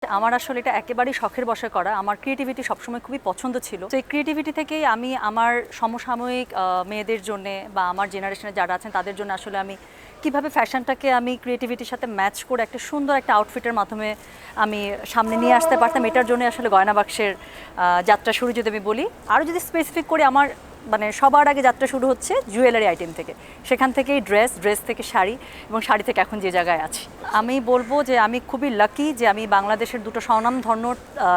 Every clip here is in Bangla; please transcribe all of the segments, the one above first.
আমার আসলে এটা একেবারেই শখের বশে করা। আমার ক্রিয়েটিভিটি সবসময় খুবই পছন্দ ছিল। তো এই ক্রিয়েটিভিটি থেকেই আমি আমার সমসাময়িক মেয়েদের জন্যে বা আমার জেনারেশনে যারা আছেন তাদের জন্য আসলে আমি কিভাবে ফ্যাশনটাকে আমি ক্রিয়েটিভিটির সাথে ম্যাচ করে একটা সুন্দর একটা আউটফিটের মাধ্যমে আমি সামনে নিয়ে আসতে পারতাম, এটার জন্য আসলে গয়না বাক্সের যাত্রা শুরু যদি আমি বলি। আরও যদি স্পেসিফিক করে আমার মানে সবার আগে যাত্রা শুরু হচ্ছে জুয়েলারি আইটেম থেকে, সেখান থেকেই ড্রেস থেকে শাড়ি এবং শাড়ি থেকে এখন যে জায়গায় আছি। আমি বলবো যে আমি খুবই লাকি যে আমি বাংলাদেশের দুটো স্বনামধন্য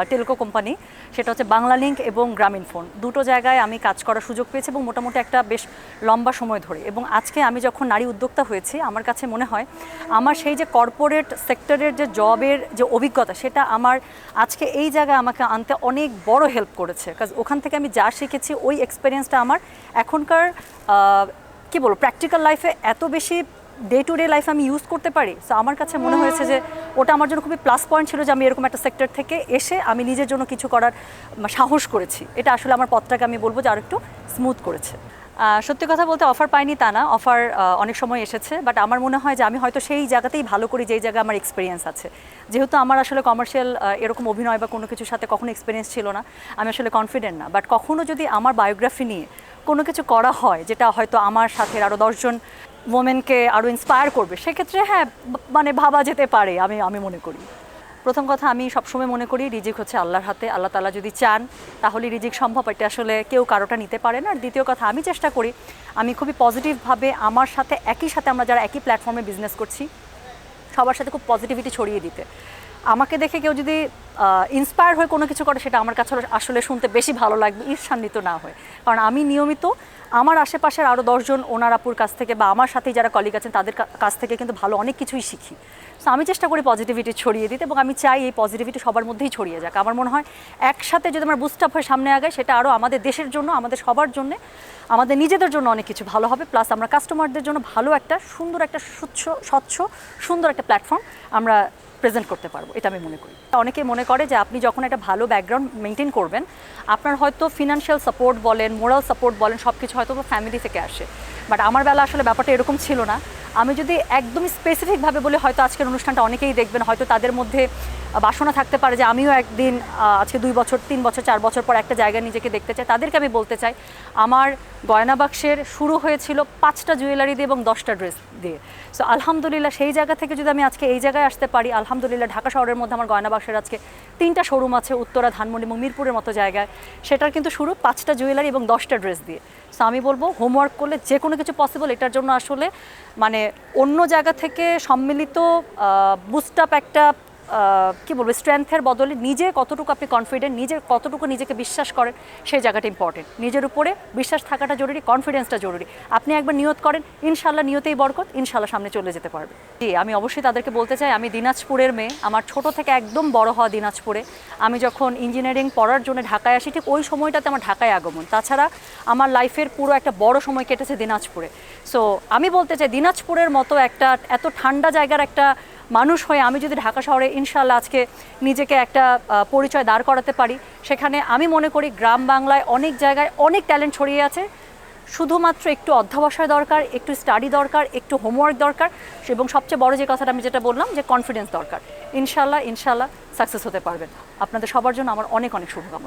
টেলকো কোম্পানি, সেটা হচ্ছে বাংলালিংক এবং গ্রামীণফোন, দুটো জায়গায় আমি কাজ করার সুযোগ পেয়েছি এবং মোটামুটি একটা বেশ লম্বা সময় ধরে। এবং আজকে আমি যখন নারী উদ্যোক্তা হয়েছি, আমার কাছে মনে হয় আমার সেই যে কর্পোরেট সেক্টরের যে জবের যে অভিজ্ঞতা, সেটা আমার আজকে এই জায়গায় আমাকে আনতে অনেক বড় হেল্প করেছে। কাজ ওখান থেকে আমি যা শিখেছি ওই এক্সপিরিয়েন্সটা আমার এখনকার কি বলবো প্র্যাকটিক্যাল লাইফে এত বেশি ডে টু ডে লাইফে আমি ইউজ করতে পারি। সো আমার কাছে মনে হয়েছে যে ওটা আমার জন্য খুবই প্লাস পয়েন্ট ছিল যে আমি এরকম একটা সেক্টর থেকে এসে আমি নিজের জন্য কিছু করার সাহস করেছি। এটা আসলে আমার পথটাকে আমি বলবো যে আর একটু স্মুথ করেছে। সত্যি কথা বলতে অফার পাইনি তা না, অফার অনেক সময় এসেছে, বাট আমার মনে হয় যে আমি হয়তো সেই জায়গাতেই ভালো করি যেই জায়গায় আমার এক্সপিরিয়েন্স আছে। যেহেতু আমার আসলে কমার্শিয়াল এরকম অভিনয় বা কোনো কিছুর সাথে কখনো এক্সপিরিয়েন্স ছিল না, আমি আসলে কনফিডেন্ট না। বাট কখনো যদি আমার বায়োগ্রাফি নিয়ে কোনো কিছু করা হয় যেটা হয়তো আমার সাথে আরও 10জন ওমেনকে আরও ইন্সপায়ার করবে, সেক্ষেত্রে হ্যাঁ মানে ভাবা যেতে পারে, আমি মনে করি। প্রথম কথা, আমি সবসময় মনে করি রিজিক হচ্ছে আল্লাহর হাতে। আল্লাহ তাআলা যদি চান তাহলে রিজিক সম্ভব, এটা আসলে কেউ কারোটা নিতে পারে না। আর দ্বিতীয় কথা, আমি চেষ্টা করি আমি খুবই পজিটিভভাবে আমার সাথে একই সাথে আমরা যারা একই প্ল্যাটফর্মে বিজনেস করছি সবার সাথে খুব পজিটিভিটি ছড়িয়ে দিতে। আমাকে দেখে কেউ যদি ইন্সপায়ার হয়ে কোনো কিছু করে, সেটা আমার কাছে আসলে শুনতে বেশি ভালো লাগবে, ঈর্ষান্বিত না হয়। কারণ আমি নিয়মিত আমার আশেপাশের আরও 10জন ওনার আপুর কাছ থেকে বা আমার সাথেই যারা কলিগ আছেন তাদের কাছ থেকে কিন্তু ভালো অনেক কিছুই শিখি। সো আমি চেষ্টা করি পজিটিভিটি ছড়িয়ে দিতে এবং আমি চাই এই পজিটিভিটি সবার মধ্যেই ছড়িয়ে যাক। আমার মনে হয় একসাথে যদি আমরা বুস্ট আপ হয়ে সামনে আগাই, সেটা আরও আমাদের দেশের জন্য, আমাদের সবার জন্য, আমাদের নিজেদের জন্য অনেক কিছু ভালো হবে। প্লাস আমরা কাস্টমারদের জন্য ভালো একটা সুন্দর একটা স্বচ্ছ সুন্দর একটা প্ল্যাটফর্ম আমরা প্রেজেন্ট করতে পারবো, এটা আমি মনে করি। অনেকে মনে করে যে আপনি যখন একটা ভালো ব্যাকগ্রাউন্ড মেনটেন করবেন, আপনার হয়তো ফিনান্সিয়াল সাপোর্ট বলেন, মোরাল সাপোর্ট বলেন, সব কিছু হয়তো ফ্যামিলি থেকে আসে। বাট আমার বেলা আসলে ব্যাপারটা এরকম ছিল না। আমি যদি একদমই স্পেসিফিকভাবে বলি, হয়তো আজকের অনুষ্ঠানটা অনেকেই দেখবেন, হয়তো তাদের মধ্যে বাসনা থাকতে পারে যে আমিও একদিন আজকে 2 বছর 3 বছর 4 বছর পর একটা জায়গায় নিজেকে দেখতে চাই। তাদেরকে আমি বলতে চাই, আমার গয়না বাক্সের শুরু হয়েছিল 5টা জুয়েলারি দিয়ে এবং 10টা ড্রেস দিয়ে। সো আলহামদুলিল্লাহ সেই জায়গা থেকে যদি আমি আজকে এই জায়গায় আসতে পারি, আলহামদুলিল্লাহ ঢাকা শহরের মধ্যে আমার গয়না বাক্সের আজকে 3টা শোরুম আছে, উত্তরা, ধানমন্ডি এবং মিরপুরের মতো জায়গায়। সেটার কিন্তু শুরু 5টা জুয়েলারি এবং 10টা ড্রেস দিয়ে। সো আমি বলবো হোমওয়ার্ক করলে যে কোনো কিছু পসিবল। এটার জন্য আসলে মানে অন্য জায়গা থেকে সম্মিলিত বুস্ট আপ একটা কী বলবো স্ট্রেংথের বদলে নিজে কতটুকু আপনি কনফিডেন্ট, নিজের কতটুকু নিজেকে বিশ্বাস করেন, সেই জায়গাটা ইম্পর্টেন্ট। নিজের উপরে বিশ্বাস থাকাটা জরুরি, কনফিডেন্সটা জরুরি। আপনি একবার নিয়ত করেন, ইনশাল্লাহ নিয়তেই বরকত, ইনশাল্লাহ সামনে চলে যেতে পারবে। জি, আমি অবশ্যই তাদেরকে বলতে চাই, আমি দিনাজপুরের মেয়ে, আমার ছোট থেকে একদম বড় হওয়া দিনাজপুরে। আমি যখন ইঞ্জিনিয়ারিং পড়ার জন্য ঢাকায় আসি, ঠিক ওই সময়টাতে আমার ঢাকায় আগমন। তাছাড়া আমার লাইফের পুরো একটা বড় সময় কেটেছে দিনাজপুরে। সো আমি বলতে চাই, দিনাজপুরের মতো একটা এত ঠান্ডা জায়গার একটা মানুষ হয়ে আমি যদি ঢাকা শহরে ইনশাল্লাহ আজকে নিজেকে একটা পরিচয় দাঁড় করাতে পারি, সেখানে আমি মনে করি গ্রাম বাংলায় অনেক জায়গায় অনেক ট্যালেন্ট ছড়িয়ে আছে। শুধুমাত্র একটু অধ্যবসায় দরকার, একটু স্টাডি দরকার, একটু হোমওয়ার্ক দরকার, এবং সবচেয়ে বড় যে কথাটা আমি যেটা বললাম যে কনফিডেন্স দরকার। ইনশাল্লাহ সাকসেস হতে পারবেন। আপনাদের সবার জন্য আমার অনেক অনেক শুভকামনা।